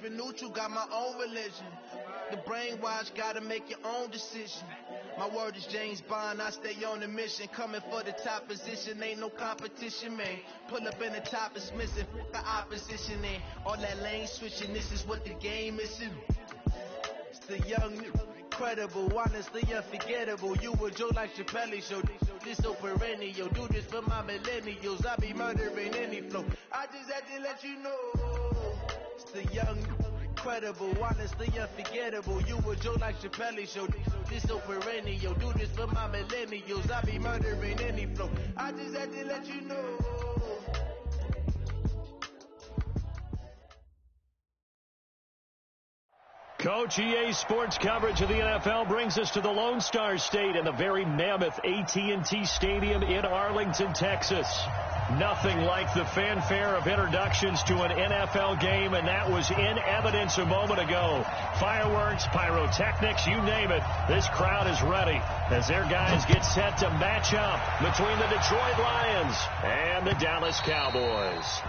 keep it neutral, got my own religion. The brainwash, gotta make your own decision. My word is James Bond, I stay on the mission. Coming for the top position, ain't no competition, man. Pull up in the top, it's missing, the opposition ain't. All that lane switching, this is what the game missing. It's the young, incredible, honestly unforgettable. You a Joe like Chappelle show. This so perennial, do this for my millennials. I be murdering any flow. I just had to let you know. It's the young, incredible, honestly unforgettable. You a Joe like Chappelle show. This so perennial, do this for my millennials. I be murdering any flow. I just had to let you know. Coach, EA Sports coverage of the NFL brings us to the Lone Star State and the very mammoth AT&T Stadium in Arlington, Texas. Nothing like the fanfare of introductions to an NFL game, and that was in evidence a moment ago. Fireworks, pyrotechnics, you name it. This crowd is ready as their guys get set to match up between the Detroit Lions and the Dallas Cowboys.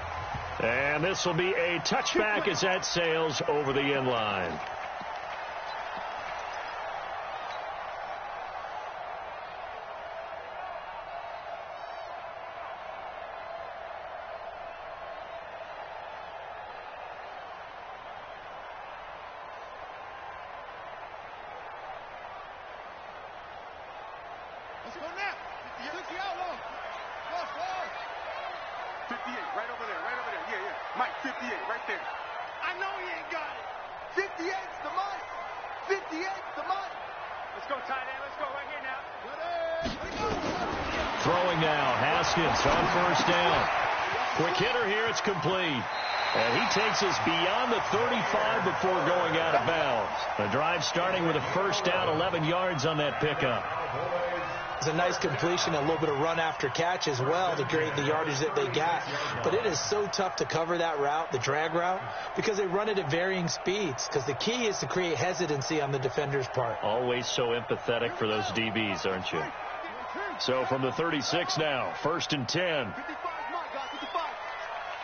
And this will be a touchback as that sails over the inline. Let's go now. 50 out long. Cross, 58, right over there, Yeah. Mike, 58, right there. I know he ain't got it. 58's the Mike. 58's the Mike. Let's go, tight end. Let's go right here now. Throwing now, Haskins on first down. Quick hitter here, it's complete. And he takes us beyond the 35 before going out of bounds. The drive starting with a first down, 11 yards on that pickup. It's a nice completion, a little bit of run after catch as well to create the yardage that they got. But it is so tough to cover that route, the drag route, because they run it at varying speeds. Because the key is to create hesitancy on the defender's part. Always so empathetic for those DBs, aren't you? So from the 36 now, 1st and 10. 55, my God, 55.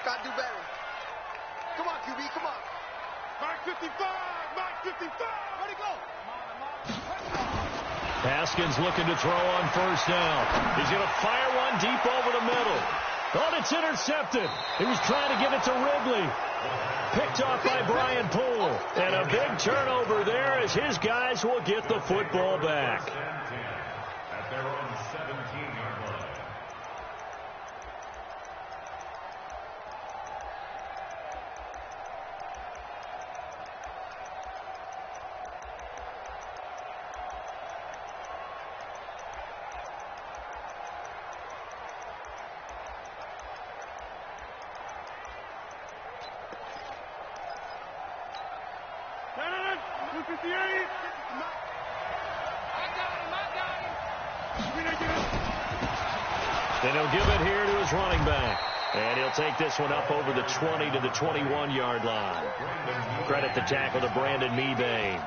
Gotta do better. Come on, QB, come on. Mark 55, Mark 55. Where'd he go? Haskins looking to throw on first down. He's going to fire one deep over the middle. Oh, it's intercepted. He was trying to get it to Ridley. Picked off by Brian Poole. And a big turnover there as his guys will get the football back. At their own 17-yard line. And he'll give it here to his running back. And he'll take this one up over the 20 to the 21-yard line. Credit the tackle to Brandon Mebane.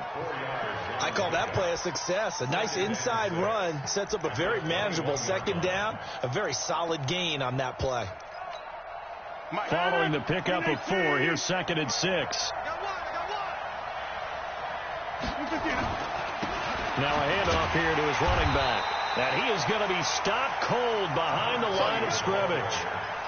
I call that play a success. A nice inside run sets up a very manageable second down. A very solid gain on that play. Following the pickup of 4, here's 2nd and 6. Now a handoff here to his running back. And he is going to be stopped cold behind the line of scrimmage.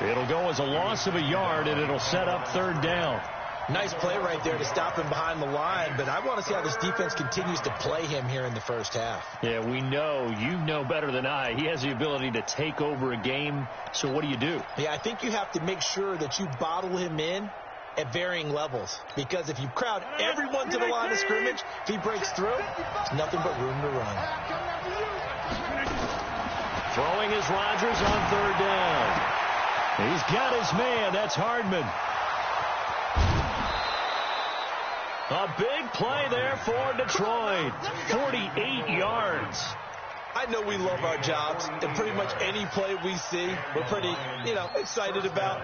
It'll go as a loss of a yard, and it'll set up 3rd down. Nice play right there to stop him behind the line, but I want to see how this defense continues to play him here in the first half. Yeah, we know. You know better than I. He has the ability to take over a game, so what do you do? Yeah, I think you have to make sure that you bottle him in at varying levels, because if you crowd everyone to the line of scrimmage, if he breaks through, it's nothing but room to run. Throwing is Rodgers on 3rd down. He's got his man. That's Hardman. A big play there for Detroit. 48 yards. I know we love our jobs, and pretty much any play we see, we're pretty, excited about.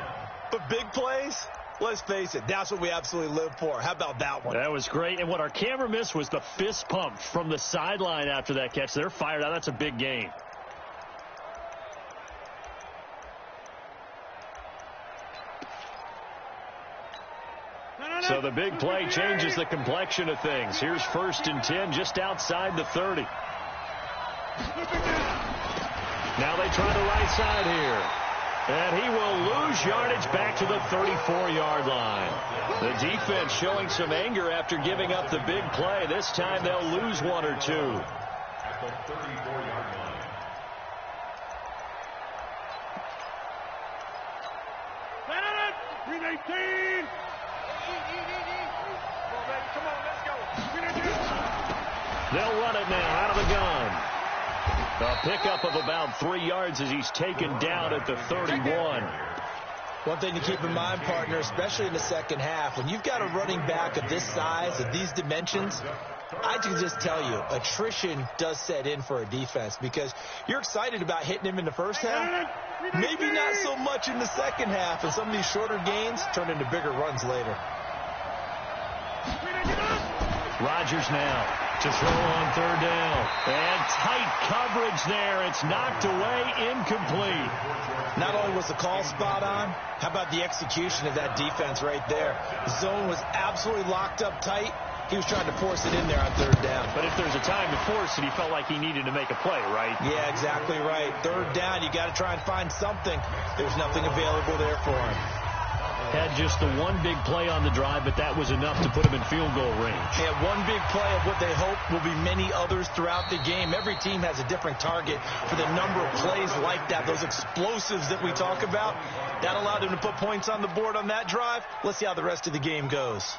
But big plays, let's face it, that's what we absolutely live for. How about that one? That was great. And what our camera missed was the fist pump from the sideline after that catch. They're fired out. That's a big gain. So So the big play changes the complexion of things. Here's 1st and 10 just outside the 30. Now they try the right side here. And he will lose yardage back to the 34-yard line. The defense showing some anger after giving up the big play. This time they'll lose 1 or 2. At the 34-yard line. Green 18. Come on, let's go. They'll run it now out of the gun. A pickup of about 3 yards as he's taken down at the 31. One thing to keep in mind, partner, especially in the second half, when you've got a running back of this size, of these dimensions, I can just tell you, attrition does set in for a defense because you're excited about hitting him in the first half. Maybe not so much in the second half, and some of these shorter gains turn into bigger runs later. Rodgers now to throw on 3rd down. And tight coverage there. It's knocked away, incomplete. Not only was the call spot on, how about the execution of that defense right there? The zone was absolutely locked up tight. He was trying to force it in there on 3rd down. But if there's a time to force it, he felt like he needed to make a play, right? Yeah, exactly right. 3rd down, you got to try and find something. There's nothing available there for him. Had just the one big play on the drive, but that was enough to put him in field goal range. Yeah, one big play of what they hope will be many others throughout the game. Every team has a different target for the number of plays like that, those explosives that we talk about. That allowed him to put points on the board on that drive. Let's see how the rest of the game goes.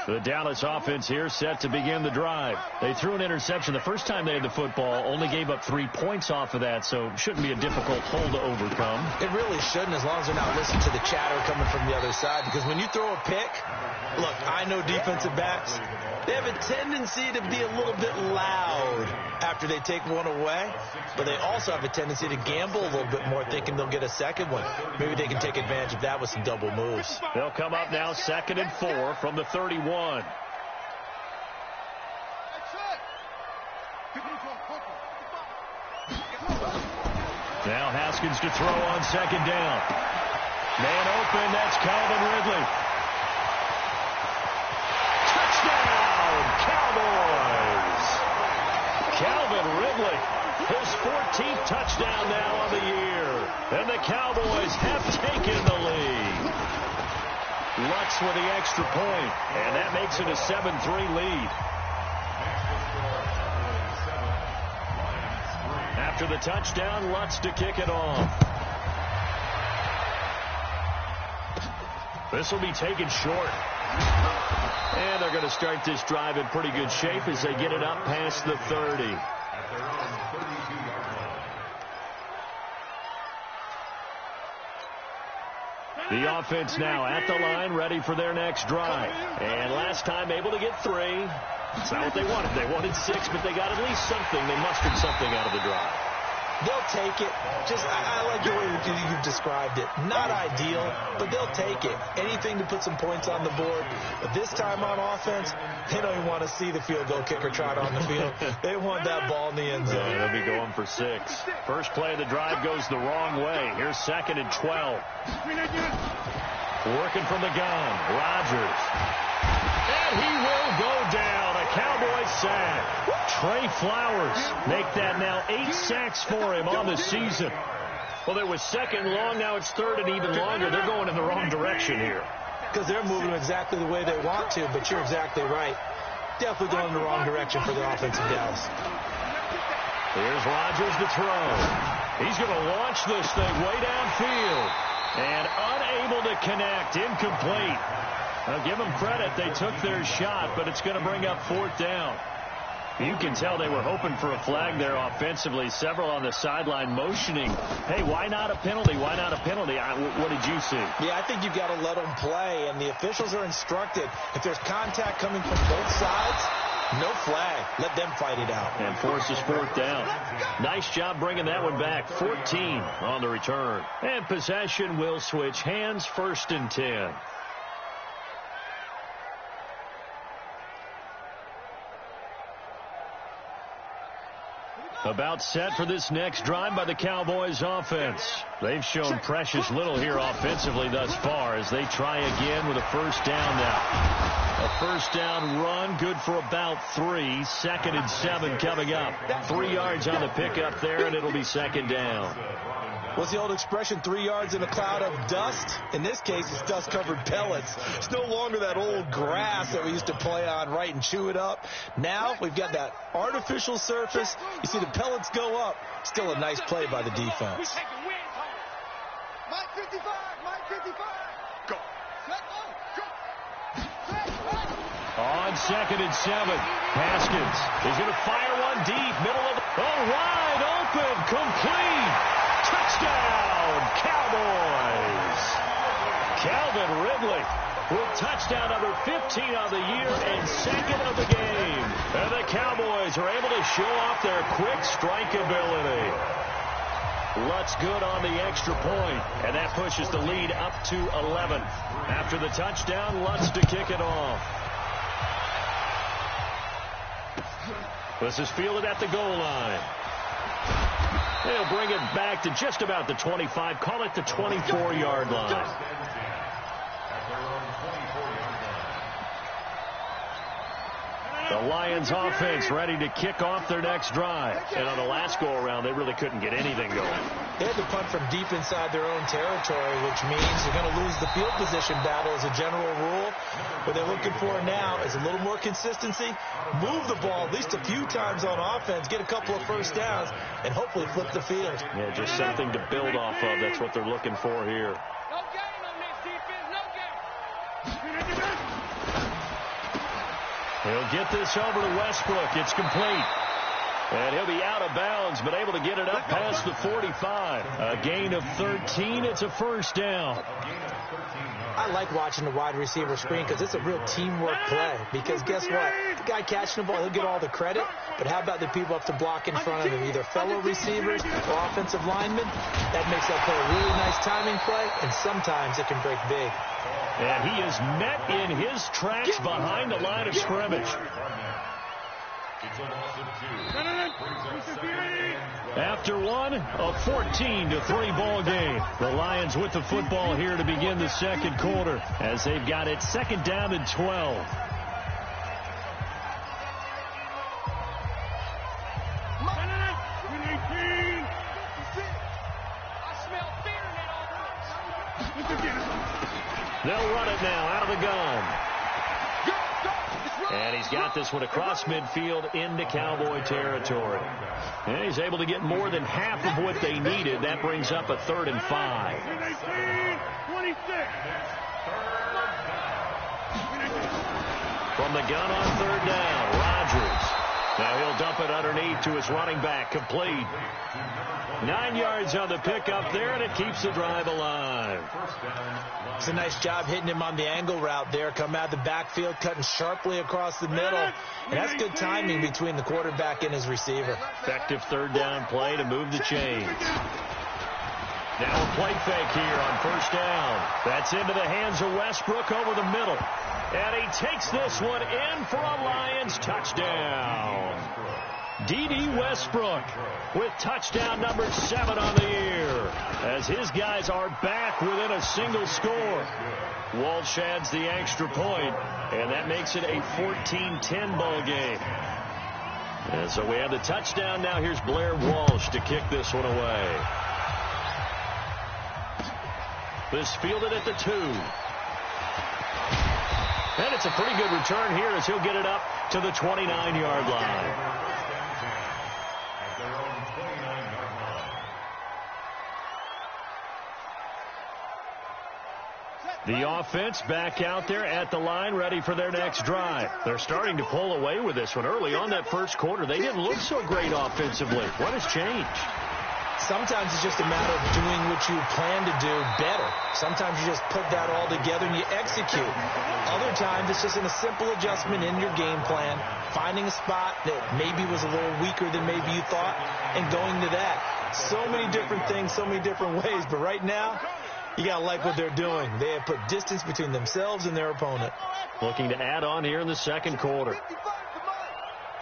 The Dallas offense here set to begin the drive. They threw an interception the first time they had the football, only gave up 3 points off of that, so shouldn't be a difficult hole to overcome. It really shouldn't, as long as they're not listening to the chatter coming from the other side, because when you throw a pick, look, I know defensive backs, they have a tendency to be a little bit loud after they take one away, but they also have a tendency to gamble a little bit more, thinking they'll get a second one. Maybe they can take advantage of that with some double moves. They'll come up now 2nd and 4 from the 31. Now Haskins to throw on 2nd down. Man open, that's Calvin Ridley. Touchdown, Cowboys! Calvin Ridley, his 14th touchdown now on the year. And the Cowboys have taken the lead. Lutz with the extra point, and that makes it a 7-3 lead. After the touchdown, Lutz to kick it off. This will be taken short. And they're going to start this drive in pretty good shape as they get it up past the 30. The offense now at the line, ready for their next drive. And last time able to get 3. It's not what they wanted. They wanted 6, but they got at least something. They mustered something out of the drive. They'll take it. Just, I like the way you've described it. Not ideal, but they'll take it. Anything to put some points on the board. But this time on offense, they don't even want to see the field goal kicker trot on the field. They want that ball in the end zone. They'll be going for 6. First play of the drive goes the wrong way. Here's 2nd and 12. Working from the gun, Rodgers. And he will go down. A Cowboys sack. Trey Flowers make that now 8 sacks for him on the season. Well, there was 2nd long. Now it's 3rd and even longer. They're going in the wrong direction here. Because they're moving exactly the way they want to, but you're exactly right. Definitely going in the wrong direction for the offensive Dallas. Here's Rodgers to throw. He's going to launch this thing way downfield. And unable to connect. Incomplete. Now, give them credit. They took their shot, but it's going to bring up 4th down. You can tell they were hoping for a flag there offensively. Several on the sideline motioning, hey, why not a penalty? Why not a penalty? What did you see? Yeah, I think you've got to let them play, and the officials are instructed. If there's contact coming from both sides, No flag. Let them fight it out. And forces fourth down. Nice job bringing that one back. 14 on the return. And possession will switch hands, 1st and 10. About set for this next drive by the Cowboys offense. They've shown precious little here offensively thus far as they try again with a 1st down now. A 1st down run, good for about 3. 2nd and 7 coming up. 3 yards on the pickup there, and it'll be 2nd down. What's the old expression, 3 yards in a cloud of dust? In this case, it's dust-covered pellets. It's no longer that old grass that we used to play on, right, and chew it up. Now we've got that artificial surface. You see the pellets go up. Still a nice play by the defense. Mike 55, Mike 55. Go. Set up. Go. On 2nd and 7, Haskins is going to fire one deep, middle of the... Oh, wide open, complete. Touchdown, Cowboys. Calvin Ridley with touchdown number 15 on the year and 2nd of the game. And the Cowboys are able to show off their quick strike ability. Lutz good on the extra point, and that pushes the lead up to 11. After the touchdown, Lutz to kick it off. This is fielded at the goal line. They'll bring it back to just about the 25. Call it the 24-yard line. The Lions offense ready to kick off their next drive. And on the last go-around, they really couldn't get anything going. They had to punt from deep inside their own territory, which means they're going to lose the field position battle as a general rule. What they're looking for now is a little more consistency, move the ball at least a few times on offense, get a couple of 1st downs, and hopefully flip the field. Yeah, just something to build off of. That's what they're looking for here. No gain on this defense, no gain. He'll get this over to Westbrook. It's complete. And he'll be out of bounds, but able to get it up past the 45. A gain of 13. It's a 1st down. I like watching the wide receiver screen because it's a real teamwork play. Because guess what? The guy catching the ball, he'll get all the credit. But how about the people up to block in front of him, either fellow receivers or offensive linemen? That makes that play a really nice timing play, and sometimes it can break big. And he is met in his tracks behind the line of scrimmage. After one, a 14-3 ball game. The Lions with the football here to begin the 2nd quarter as they've got it 2nd down and 12. They'll run it now out of the gun. And he's got this one across midfield into Cowboy territory. And he's able to get more than half of what they needed. That brings up a 3rd and 5. 26. From the gun on 3rd down, Rodgers. Now he'll dump it underneath to his running back, complete. 9 yards on the pickup there, and it keeps the drive alive. It's a nice job hitting him on the angle route there. Come out of the backfield, cutting sharply across the middle. And that's good timing between the quarterback and his receiver. Effective 3rd down play to move the chains. Now a play fake here on 1st down. That's into the hands of Westbrook over the middle. And he takes this one in for a Lions touchdown. D.D. Westbrook with touchdown number 7 on the year as his guys are back within a single score. Walsh adds the extra point, and that makes it a 14-10 ball game. And so we have the touchdown. Now here's Blair Walsh to kick this one away. This fielded at the 2. And it's a pretty good return here as he'll get it up to the 29-yard line. The offense back out there at the line, ready for their next drive. They're starting to pull away with this one. Early on that 1st quarter, they didn't look so great offensively. What has changed? Sometimes it's just a matter of doing what you plan to do better. Sometimes you just put that all together and you execute. Other times it's just a simple adjustment in your game plan, finding a spot that maybe was a little weaker than maybe you thought, and going to that. So many different things, so many different ways, but right now, you got to like what they're doing. They have put distance between themselves and their opponent. Looking to add on here in the second quarter.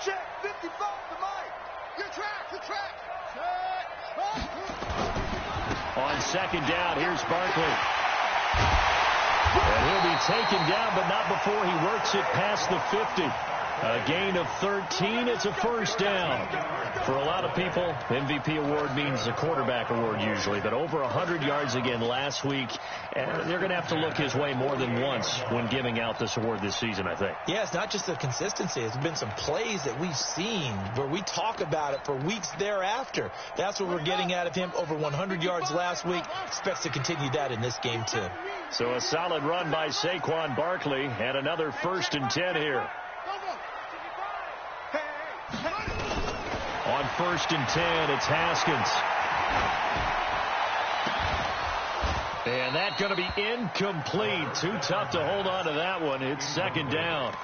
Check, 55 to Mike. Your track. On second down, here's Barkley. And he'll be taken down, but not before he works it past the 50. A gain of 13. It's a first down. For a lot of people, MVP award means a quarterback award usually, but over 100 yards again last week. They're going to have to look his way more than once when giving out this award this season, I think. Yeah, it's not just the consistency. It's been some plays that we've seen where we talk about it for weeks thereafter. That's what we're getting out of him. Over 100 yards last week. Expects to continue that in this game, too. So a solid run by Saquon Barkley and another 1st and 10 here. On 1st and 10, it's Haskins. And that's going to be incomplete. Too tough to hold on to that one. It's second down.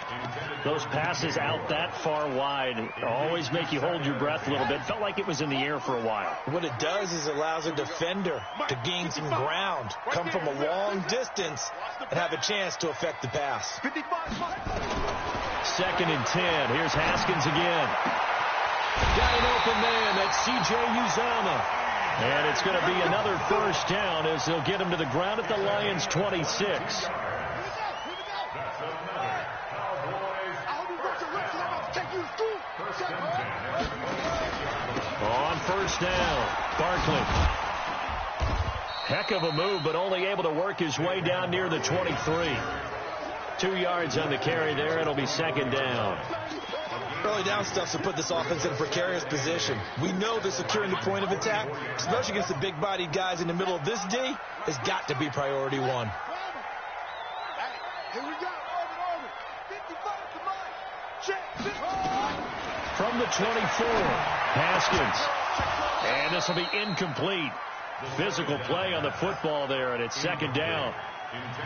Those passes out that far wide always make you hold your breath a little bit. Felt like it was in the air for a while. What it does is it allows a defender to gain some ground, come from a long distance, and have a chance to affect the pass. 2nd and 10. Here's Haskins again. Got an open man. That's C.J. Uzomah. And it's going to be another first down as they'll get him to the ground at the Lions' 26. On first down, Barkley. Heck of a move, but only able to work his way down near the 23. 2 yards on the carry there. It'll be second down. Early down stuff to put this offense in a precarious position. We know that securing the point of attack, especially against the big-bodied guys in the middle of this D, has got to be priority one. Here we go. Over. 55 to Mike. Check. From the 24, Haskins. And this will be incomplete. Physical play on the football there, and it's second down.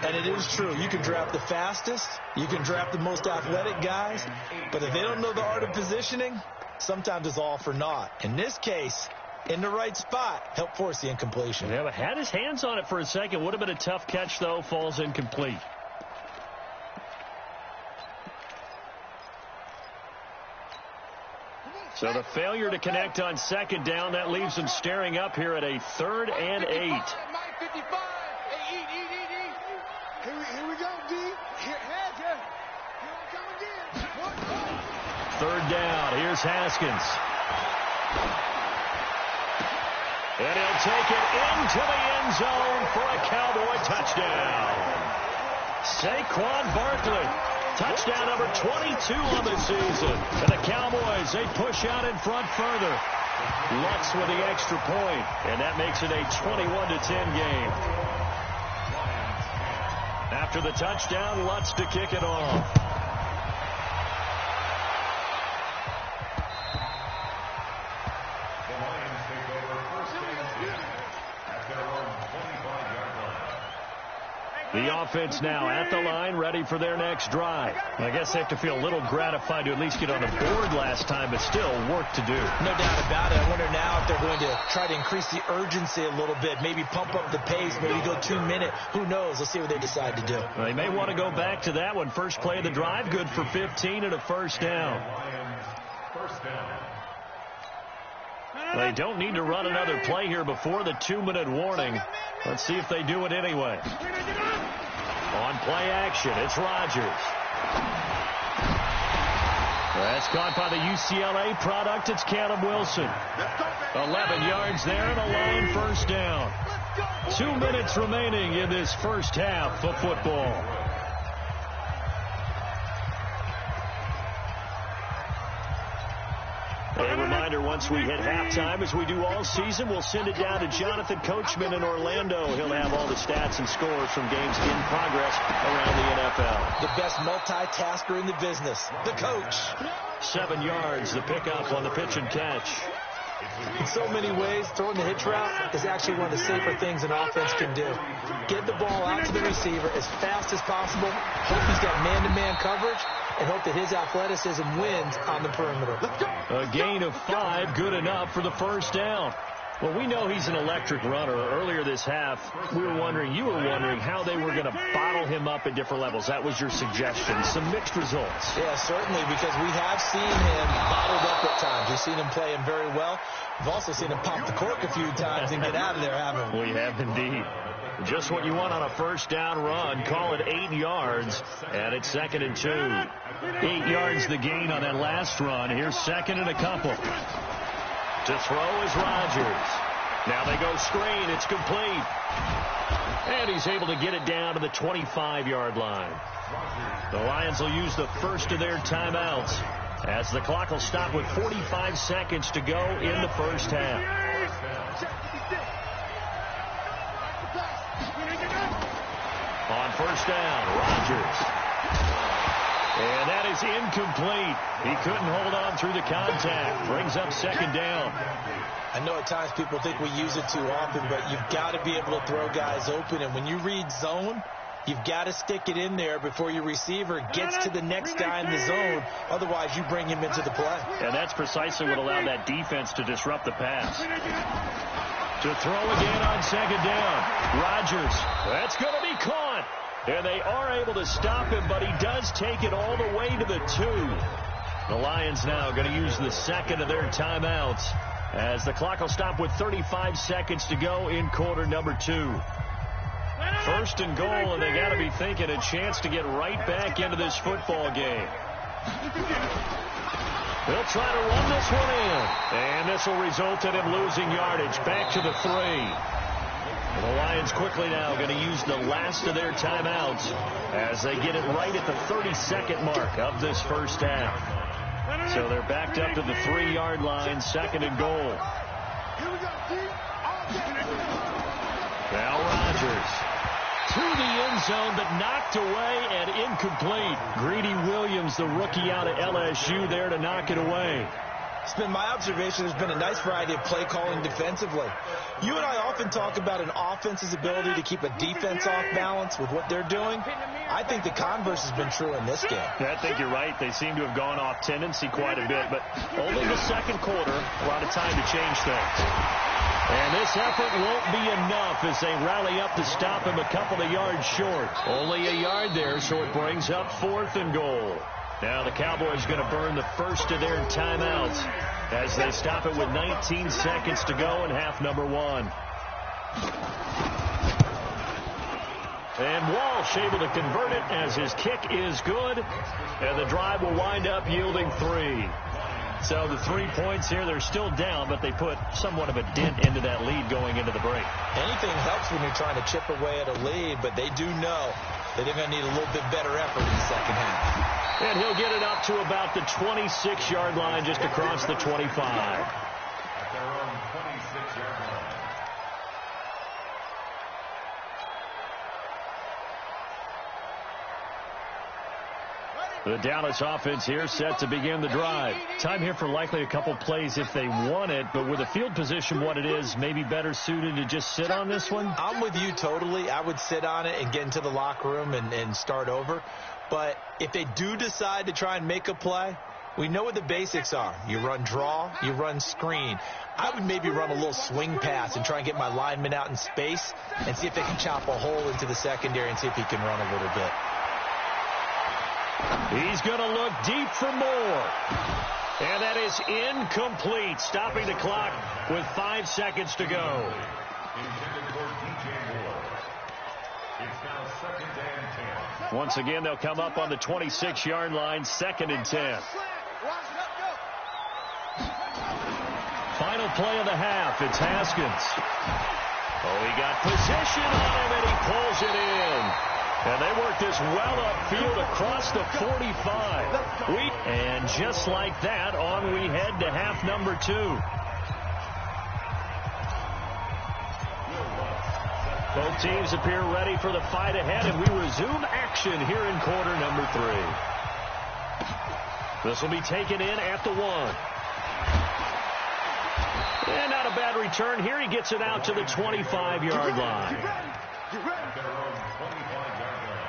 And it is true. You can draft the fastest. You can draft the most athletic guys. But if they don't know the art of positioning, sometimes it's all for naught. In this case, in the right spot, help force the incompletion. Yeah, but had his hands on it for a second. Would have been a tough catch, though. Falls incomplete. So the failure to connect on second down, that leaves them staring up here at a 3rd and 8. Mike 55. Hey, eat. Here we go, D. Here we come again. 3rd down. Here's Haskins. And he'll take it into the end zone for a Cowboy touchdown. Saquon Barkley. Touchdown number 22 on the season. And the Cowboys, they push out in front further. Lutz with the extra point. And that makes it a 21-10 game. After the touchdown, Lutz to kick it off. The Lions take over 1st and 10 at their own 25-yard line. The offense now at the line, ready for their next drive. I guess they have to feel a little gratified to at least get on the board last time, but still work to do. No doubt about it. I wonder now if they're going to try to increase the urgency a little bit, maybe pump up the pace, maybe go 2 minute. Who knows? Let's see what they decide to do. Well, they may want to go back to that one. First play of the drive, good for 15 and a first down. Lions, 1st down. They don't need to run another play here before the 2-minute warning. Let's see if they do it anyway. On play action, it's Rodgers. That's caught by the UCLA product. It's Caleb Wilson. 11 yards there and a line first down. 2 minutes remaining in this first half of football. A reminder, once we hit halftime, as we do all season, we'll send it down to Jonathan Coachman in Orlando. He'll have all the stats and scores from games in progress around the NFL. The best multitasker in the business, the coach. 7 yards, the pickup on the pitch and catch. In so many ways, throwing the hitch route is actually one of the safer things an offense can do. Get the ball out to the receiver as fast as possible, hope he's got man-to-man coverage, and hope that his athleticism wins on the perimeter. A gain of 5, good enough for the first down. Well, we know he's an electric runner. Earlier this half, you were wondering how they were going to bottle him up at different levels. That was your suggestion. Some mixed results. Yeah, certainly, because we have seen him bottled up at times. We've seen him play him very well. We've also seen him pop the cork a few times and get out of there, haven't we? We have indeed. Just what you want on a first down run. Call it 8 yards, and it's 2nd and 2. 8 yards the gain on that last run. Here's 2nd and a couple. To throw is Rodgers. Now they go screen. It's complete. And he's able to get it down to the 25-yard line. The Lions will use the first of their timeouts as the clock will stop with 45 seconds to go in the first half. On first down, Rodgers. And that is incomplete. He couldn't hold on through the contact. Brings up 2nd down. I know at times people think we use it too often, but you've got to be able to throw guys open. And when you read zone, you've got to stick it in there before your receiver gets to the next guy in the zone. Otherwise, you bring him into the play. And that's precisely what allowed that defense to disrupt the pass. To throw again on 2nd down. Rodgers. That's going to be caught. And they are able to stop him, but he does take it all the way to the 2. The Lions now going to use the 2nd of their timeouts as the clock will stop with 35 seconds to go in quarter number 2. 1st and goal, and they got to be thinking a chance to get right back into this football game. They'll try to run this one in, and this will result in him losing yardage back to the 3. The Lions quickly now going to use the last of their timeouts as they get it right at the 32nd mark of this first half. So they're backed up to the 3-yard line, 2nd and goal. Now Rodgers to the end zone, but knocked away and incomplete. Greedy Williams, the rookie out of LSU, there to knock it away. It's been my observation there's been a nice variety of play calling defensively. You and I often talk about an offense's ability to keep a defense off balance with what they're doing. I think the converse has been true in this game. Yeah, I think you're right. They seem to have gone off tendency quite a bit, but only the 2nd quarter, a lot of time to change things. And this effort won't be enough as they rally up to stop him a couple of yards short. Only a yard there, so it brings up 4th and goal. Now the Cowboys going to burn the first of their timeouts as they stop it with 19 seconds to go in half number 1. And Walsh able to convert it as his kick is good. And the drive will wind up yielding 3. So the 3 points here, they're still down, but they put somewhat of a dent into that lead going into the break. Anything helps when you're trying to chip away at a lead, but they do know that they're going to need a little bit better effort in the second half. And he'll get it up to about the 26-yard line, just across the 25. At their own 26-yard line. The Dallas offense here set to begin the drive. Time here for likely a couple plays if they want it, but with the field position what it is, maybe better suited to just sit on this one? I'm with you totally. I would sit on it and get into the locker room and start over. But if they do decide to try and make a play, we know what the basics are. You run draw, you run screen. I would maybe run a little swing pass and try and get my lineman out in space and see if they can chop a hole into the secondary and see if he can run a little bit. He's going to look deep for more. And that is incomplete, stopping the clock with 5 seconds to go. Intended for DJ Moore. It's now 2nd and 10. Once again, they'll come up on the 26-yard line, 2nd and 10. Final play of the half, it's Haskins. Oh, he got position on him, and he pulls it in. And they work this well upfield across the 45. And just like that, on we head to half number 2. Both teams appear ready for the fight ahead, and we resume action here in quarter number 3. This will be taken in at the 1. And not a bad return here. He gets it out to the 25-yard line. At their own 25-yard line.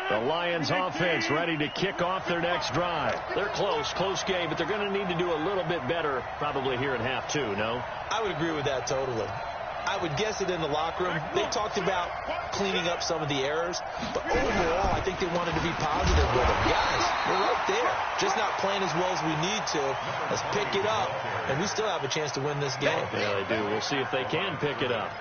The Lions offense ready to kick off their next drive. They're close game, but they're going to need to do a little bit better probably here in half two, no? I would agree with that totally. I would guess it in the locker room. They talked about cleaning up some of the errors, but overall, I think they wanted to be positive with them. Guys, we're right there. Just not playing as well as we need to. Let's pick it up, and we still have a chance to win this game. Yeah, they do. We'll see if they can pick it up.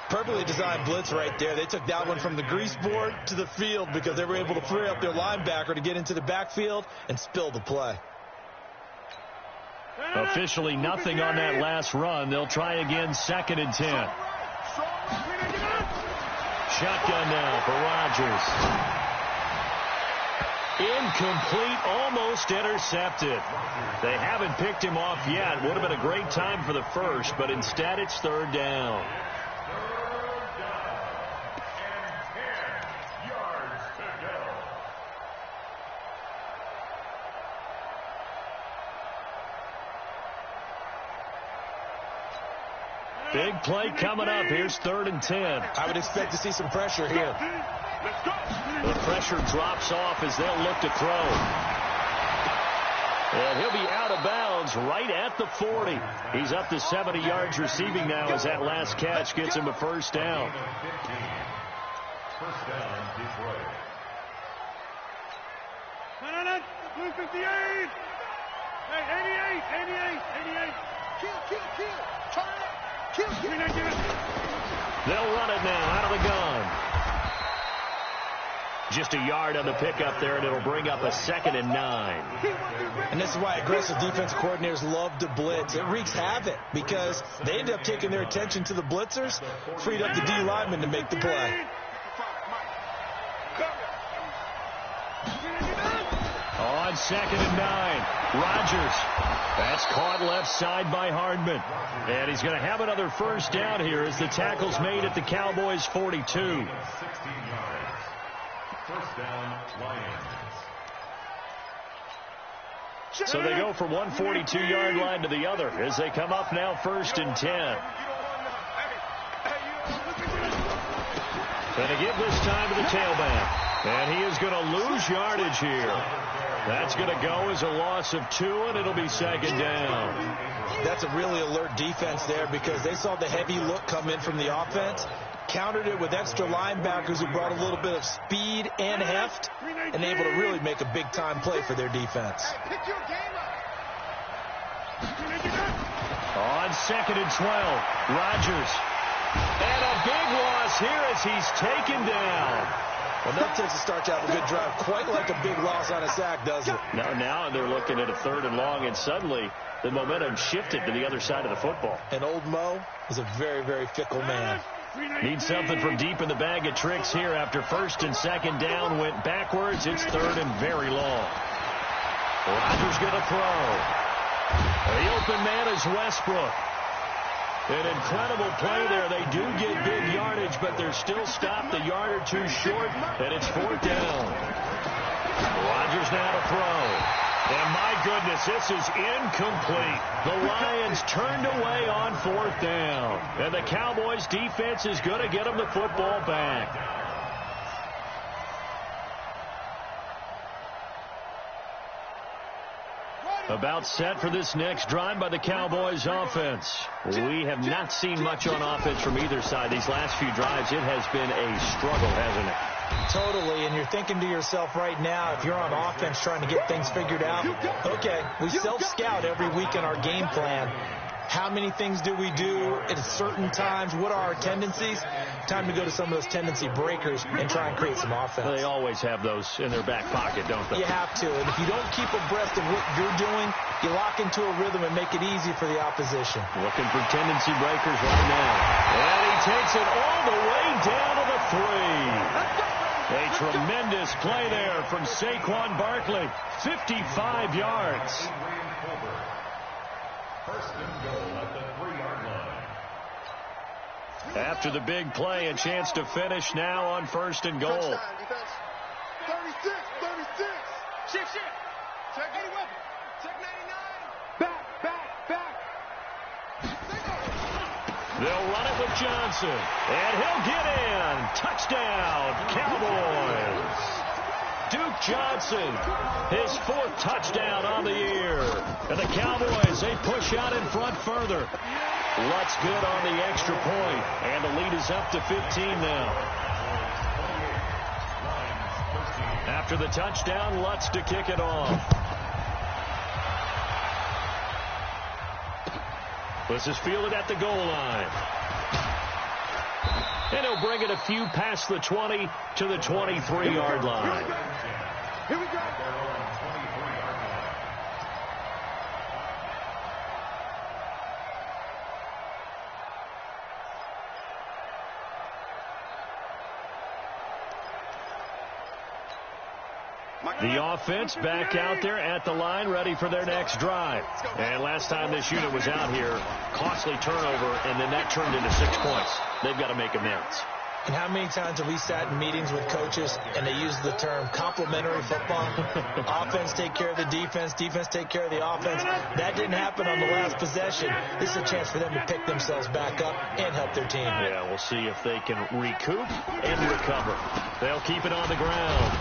Perfectly designed blitz right there. They took that one from the grease board to the field because they were able to free up their linebacker to get into the backfield and spill the play. Officially nothing on that last run. They'll try again, 2nd and 10. Shotgun now for Rodgers. Incomplete, almost intercepted. They haven't picked him off yet. Would have been a great time for the first, but instead it's 3rd down. Big play coming up. Here's 3rd and 10. I would expect to see some pressure here. The pressure drops off as they'll look to throw. And he'll be out of bounds right at the 40. He's up to 70 yards receiving now as that last catch gets him a 1st down. 1st down, Detroit. 58. Hey, 88. Kill. Turn it up. Kill. They'll run it now out of the gun. Just a yard on the pickup there, and it'll bring up a 2nd and 9. And this is why aggressive defensive coordinators love to blitz. It wreaks havoc because they end up taking their attention to the blitzers, freed up the D lineman to make the play. On 2nd and 9, Rodgers. That's caught left side by Hardman. And he's going to have another 1st down here as the tackle's made at the Cowboys' 42. 16 yards. 1st down, Lions. So they go from one 42-yard line to the other as they come up now 1st and 10. And they give this time to the tailback. And he is going to lose yardage here. That's going to go as a loss of 2, and it'll be 2nd down. That's a really alert defense there because they saw the heavy look come in from the offense, countered it with extra linebackers who brought a little bit of speed and heft, and able to really make a big-time play for their defense. On 2nd and 12, Rodgers. And a big loss here as he's taken down. Well, that tends to start you out a good drive, quite like a big loss on a sack, doesn't it? Now they're looking at a 3rd and long, and suddenly the momentum shifted to the other side of the football. And old Mo is a very, very fickle man. Need something from deep in the bag of tricks here after 1st and 2nd down went backwards. It's 3rd and very long. Rodgers going to throw. The open man is Westbrook. An incredible play there. They do get big yardage, but they're still stopped a yard or 2 short, and it's 4th down. Rodgers now to throw. And my goodness, this is incomplete. The Lions turned away on 4th down. And the Cowboys defense is going to get them the football back. About set for this next drive by the Cowboys offense. We have not seen much on offense from either side. These last few drives, it has been a struggle, hasn't it? Totally, and you're thinking to yourself right now, if you're on offense trying to get things figured out, okay, we self-scout every week in our game plan. How many things do we do at certain times? What are our tendencies? Time to go to some of those tendency breakers and try and create some offense. They always have those in their back pocket, don't they? You have to. And if you don't keep abreast of what you're doing, you lock into a rhythm and make it easy for the opposition. Looking for tendency breakers right now. And he takes it all the way down to the 3. A tremendous play there from Saquon Barkley. 55 yards. First and goal at the 3-yard line. After the big play, a chance to finish now on first and goal. Touchdown, defense. 36, 36. Shift. Check 80 weapon. Check 99. Back. They'll run it with Johnson, and he'll get in. Touchdown, Cowboys. Duke Johnson, his 4th touchdown on the year. And the Cowboys, they push out in front further. Lutz good on the extra point, and the lead is up to 15 now. After the touchdown, Lutz to kick it off. This is fielded at the goal line. And he'll bring it a few past the 20 to the 23-yard line. Here we go. The offense back out there at the line, ready for their next drive. And last time this unit was out here, costly turnover, and then that turned into 6 points. They've got to make amends. And how many times have we sat in meetings with coaches and they use the term complementary football? Offense take care of the defense, defense take care of the offense. That didn't happen on the last possession. This is a chance for them to pick themselves back up and help their team. Yeah, we'll see if they can recoup and recover. They'll keep it on the ground.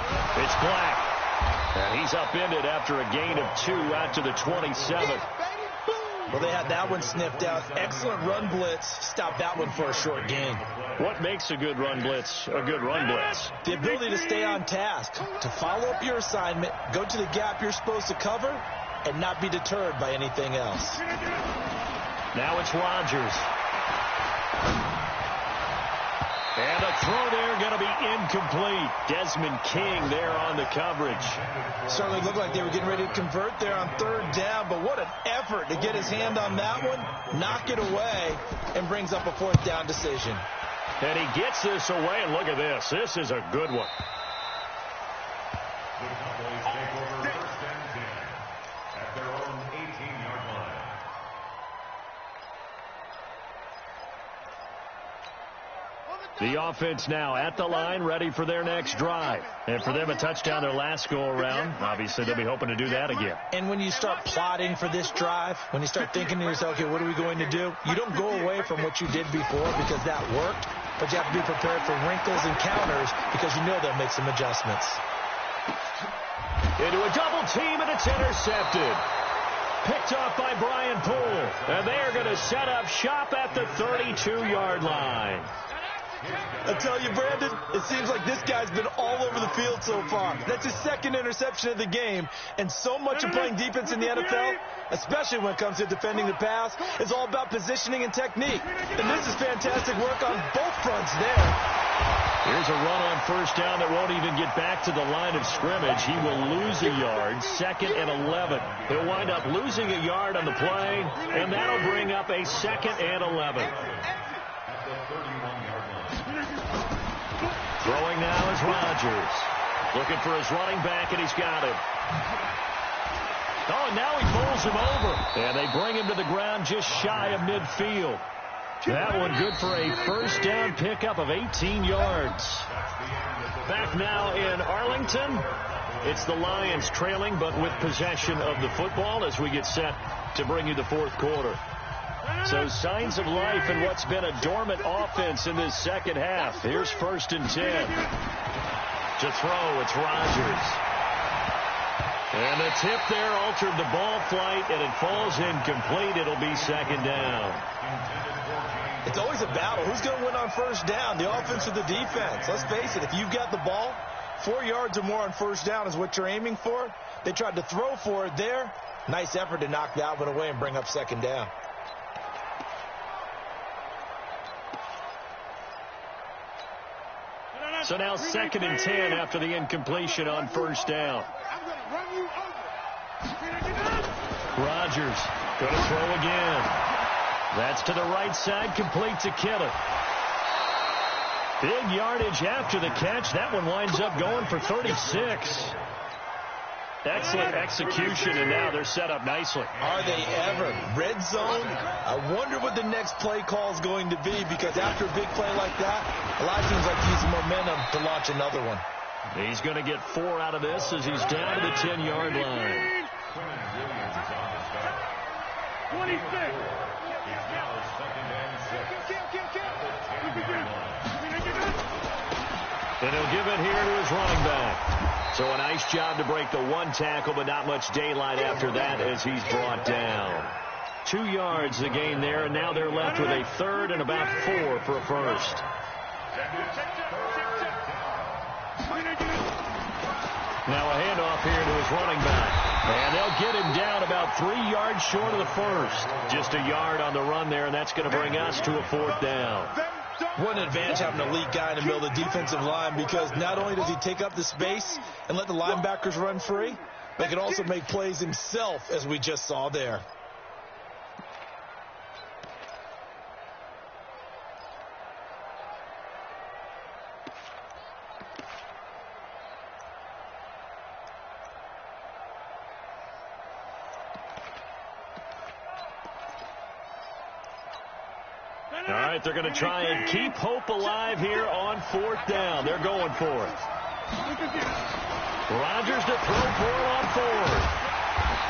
It's Black. And he's upended after a gain of 2 out to the 27th. Well, they had that one sniffed out. Excellent run blitz. Stopped that one for a short gain. What makes a good run blitz a good run blitz? The ability to stay on task, to follow up your assignment, go to the gap you're supposed to cover, and not be deterred by anything else. Now it's Rodgers. And a throw there going to be incomplete. Desmond King there on the coverage. Certainly looked like they were getting ready to convert there on 3rd down, but what an effort to get his hand on that one, knock it away, and brings up a 4th down decision. And he gets this away, and look at this. This is a good one. The Cowboys take over 1st and 10 at their own 18-yard line. The offense now at the line, ready for their next drive. And for them, a touchdown their last go-around. Obviously, they'll be hoping to do that again. And when you start plotting for this drive, when you start thinking to yourself, okay, what are we going to do? You don't go away from what you did before because that worked, but you have to be prepared for wrinkles and counters because you know they'll make some adjustments. Into a double team, and it's intercepted. Picked off by Brian Poole. And they're going to set up shop at the 32-yard line. I tell you, Brandon, it seems like this guy's been all over the field so far. That's his 2nd interception of the game. And so much of playing defense in the NFL, especially when it comes to defending the pass, is all about positioning and technique. And this is fantastic work on both fronts there. Here's a run on 1st down that won't even get back to the line of scrimmage. He will lose a yard, 2nd and 11. He'll wind up losing a yard on the play, and that'll bring up a 2nd and 11. Throwing now is Rodgers. Looking for his running back, and he's got him. Oh, and now he bowls him over. And they bring him to the ground just shy of midfield. That one good for a 1st down pickup of 18 yards. Back now in Arlington. It's the Lions trailing, but with possession of the football as we get set to bring you the 4th quarter. So signs of life in what's been a dormant offense in this 2nd half. Here's 1st and 10. To throw, it's Rodgers. And the tip there altered the ball flight, and it falls incomplete. It'll be 2nd down. It's always a battle. Who's going to win on 1st down, the offense or the defense? Let's face it, if you've got the ball, 4 yards or more on 1st down is what you're aiming for. They tried to throw for it there. Nice effort to knock that one away and bring up 2nd down. So now 2nd and 10 after the incompletion on 1st down. Rodgers going to throw again. That's to the right side, complete to Kittle. Big yardage after the catch. That one winds up going for 36. Excellent execution, and now they're set up nicely. Are they ever? Red zone? I wonder what the next play call is going to be, because after a big play like that, a lot of teams like to use momentum to launch another one. He's going to get 4 out of this as he's down to the 10-yard line. 26. And he'll give it here to his running back. So a nice job to break the 1 tackle, but not much daylight after that as he's brought down. 2 yards the gain there, and now they're left with a 3rd and about 4 for a first. Now a handoff here to his running back. And they'll get him down about 3 yards short of the first. Just a yard on the run there, and that's going to bring us to a 4th down. What an advantage having an elite guy in the middle of the defensive line, because not only does he take up the space and let the linebackers run free, but he can also make plays himself, as we just saw there. All right, they're going to try and keep hope alive here on 4th down. They're going for it. Rodgers to throw for it on 4th.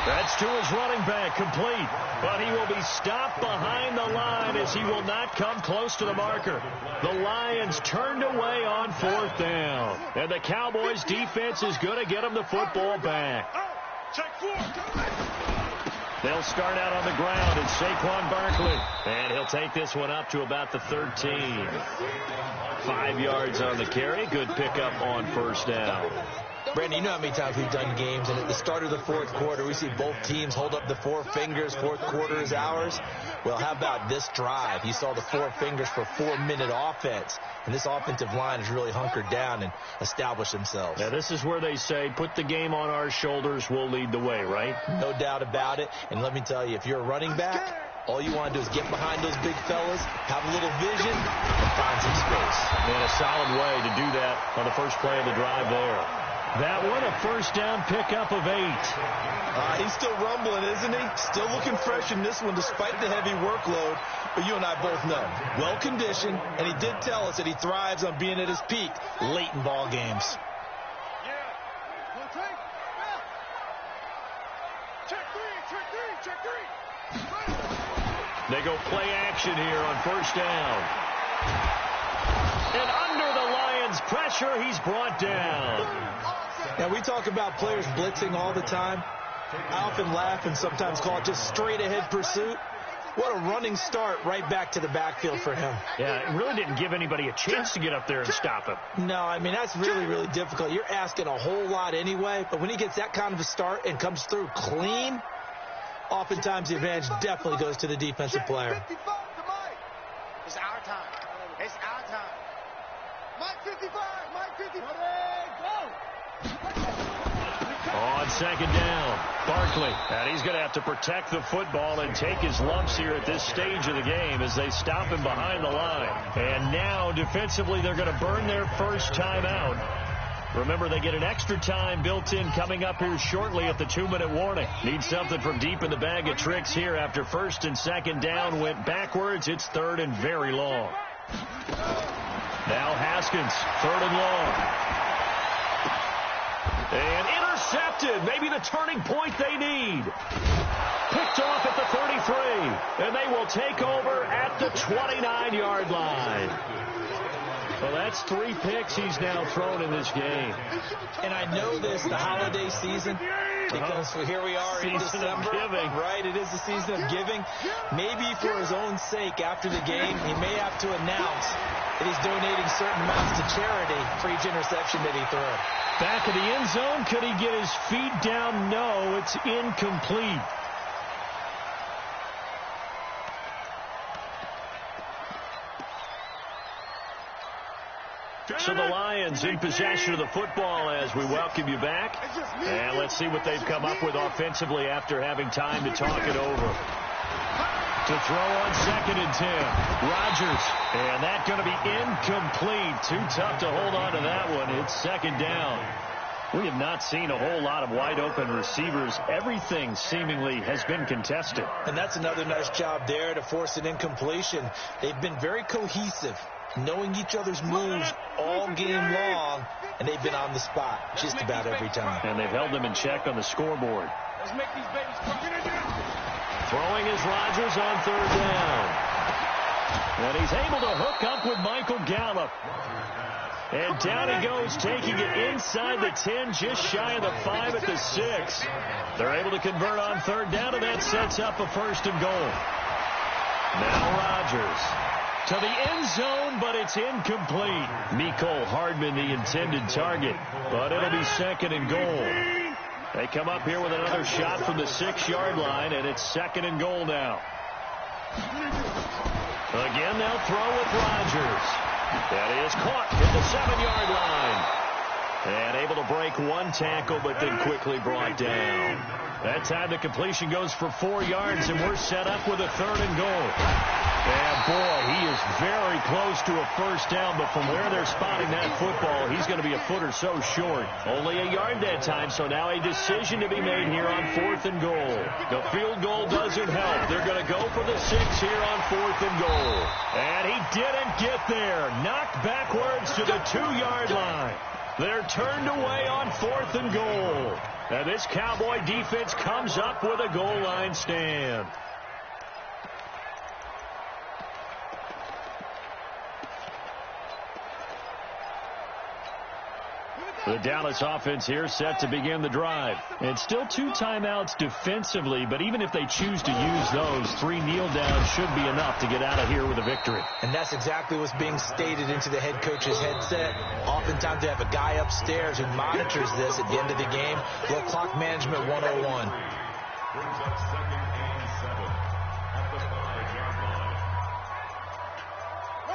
That's to his running back, complete. But he will be stopped behind the line as he will not come close to the marker. The Lions turned away on 4th down. And the Cowboys defense is going to get them the football back. Check 4. They'll start out on the ground, and Saquon Barkley. And he'll take this one up to about the 13. 5 yards on the carry. Good pickup on 1st down. Brandon, you know how many times we've done games, and at the start of the 4th quarter, we see both teams hold up the 4 fingers, 4th quarter is ours. Well, how about this drive? You saw the 4 fingers for 4-minute offense, and this offensive line has really hunkered down and established themselves. Now, this is where they say, put the game on our shoulders, we'll lead the way, right? No doubt about it, and let me tell you, if you're a running back, all you want to do is get behind those big fellas, have a little vision, and find some space. And a solid way to do that on the first play of the drive there. That one, a 1st down pickup of 8. He's still rumbling, isn't he? Still looking fresh in this one despite the heavy workload. But you and I both know, well-conditioned, and he did tell us that he thrives on being at his peak late in ball games. They go play action here on 1st down. And under the Lions' pressure, he's brought down. Now, we talk about players blitzing all the time. I often laugh and sometimes call it just straight-ahead pursuit. What a running start right back to the backfield for him. Yeah, it really didn't give anybody a chance to get up there and stop him. No, I mean, that's really, really difficult. You're asking a whole lot anyway, but when he gets that kind of a start and comes through clean, oftentimes the advantage definitely goes to the defensive player. It's our time. It's our time. Mike 55. Mike 55. Go. On 2nd down, Barkley. And he's going to have to protect the football and take his lumps here at this stage of the game as they stop him behind the line. And now, defensively, they're going to burn their first timeout. Remember, they get an extra time built in coming up here shortly at the 2-minute warning. Need something from deep in the bag of tricks here after 1st and 2nd down went backwards. It's 3rd and very long. Now Haskins, 3rd and long. And intercepted. Maybe the turning point they need. Picked off at the 33. And they will take over at the 29-yard line. Well, that's 3 picks he's now thrown in this game. And I know this, the holiday season, because here we are in December. Right, it is the season of giving. Maybe for his own sake, after the game, he may have to announce that he's donating certain amounts to charity for each interception that he threw. Back of the end zone, could he get his feet down? No, it's incomplete. So the Lions in possession of the football as we welcome you back. And let's see what they've come up with offensively after having time to talk it over. To throw on 2nd and 10. Rodgers. And that's going to be incomplete. Too tough to hold on to that one. It's 2nd down. We have not seen a whole lot of wide-open receivers. Everything seemingly has been contested. And that's another nice job there to force an incompletion. They've been very cohesive, knowing each other's moves all game long, and they've been on the spot just about every time. And they've held them in check on the scoreboard. Throwing is Rodgers on third down. And he's able to hook up with Michael Gallup. And down he goes, taking it inside the 10, just shy of the 5 at the 6. They're able to convert on third down, and that sets up a first and goal. Now Rodgers to the end zone, but it's incomplete. Mecole Hardman, the intended target, but it'll be second and goal. They come up here with another shot from the 6-yard line, and it's second and goal now. Again, they'll throw with Rodgers. That is caught at the 7-yard line. And able to break one tackle, but then quickly brought down. That time the completion goes for 4 yards, and we're set up with a third and goal. And boy, he is very close to a first down, but from where they're spotting that football, he's going to be a foot or so short. Only a yard that time, so now a decision to be made here on 4th and goal. The field goal doesn't help. They're going to go for the 6 here on 4th and goal. And he didn't get there. Knocked backwards to the 2-yard line. They're turned away on 4th and goal. And this Cowboy defense comes up with a goal line stand. The Dallas offense here set to begin the drive. And still 2 timeouts defensively, but even if they choose to use those, 3 kneel downs should be enough to get out of here with a victory. And that's exactly what's being stated into the head coach's headset. Oftentimes they have a guy upstairs who monitors this at the end of the game. Little clock management 101. Brings up second and 7 at the 5-yard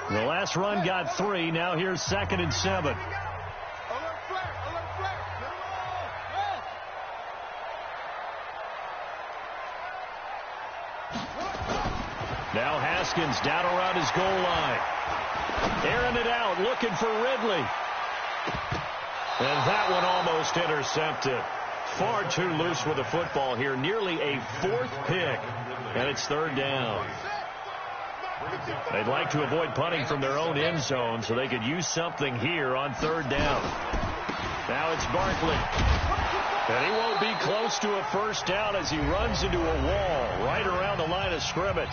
line. The last run got 3. Now here's second and 7. Now Haskins down around his goal line. Airing it out, looking for Ridley. And that one almost intercepted. Far too loose with the football here. Nearly a 4th pick. And it's third down. They'd like to avoid punting from their own end zone so they could use something here on third down. Now it's Barkley. And he won't be close to a first down as he runs into a wall right around the line of scrimmage.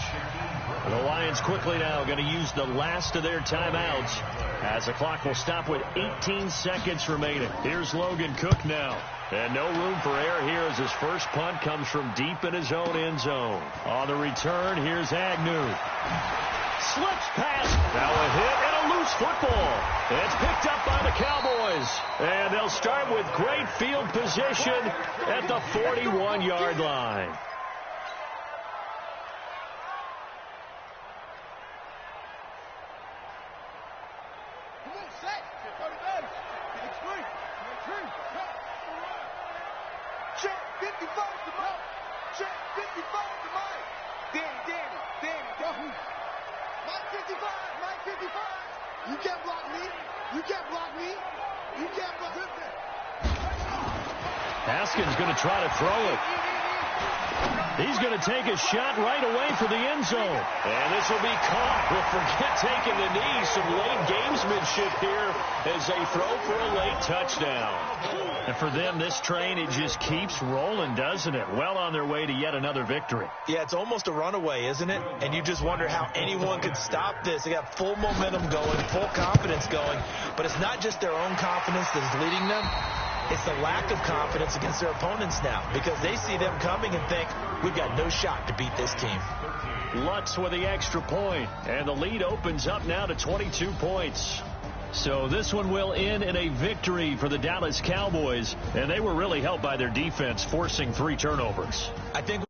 And the Lions quickly now going to use the last of their timeouts as the clock will stop with 18 seconds remaining. Here's Logan Cook now. And no room for error here as his first punt comes from deep in his own end zone. On the return, here's Agnew. Slips past. Now a hit and a loose football. It's picked up by the Cowboys. And they'll start with great field position at the 41-yard line. Check 55 to Mike. Check 55 to Mike. Danny, go. Mike 55, Mike 55. You can't block me. You can't block me. You can't block me. Haskins going to try to throw it. He's going to take a shot right away for the end zone. And this will be caught. But forget taking the knee. Some late gamesmanship here as they throw for a late touchdown. And for them, this train, it just keeps rolling, doesn't it? Well on their way to yet another victory. Yeah, it's almost a runaway, isn't it? And you just wonder how anyone could stop this. They got full momentum going, full confidence going. But it's not just their own confidence that's leading them. It's the lack of confidence against their opponents now because they see them coming and think, we've got no shot to beat this team. Lutz with the extra point, and the lead opens up now to 22 points. So this one will end in a victory for the Dallas Cowboys, and they were really helped by their defense forcing 3 turnovers. I think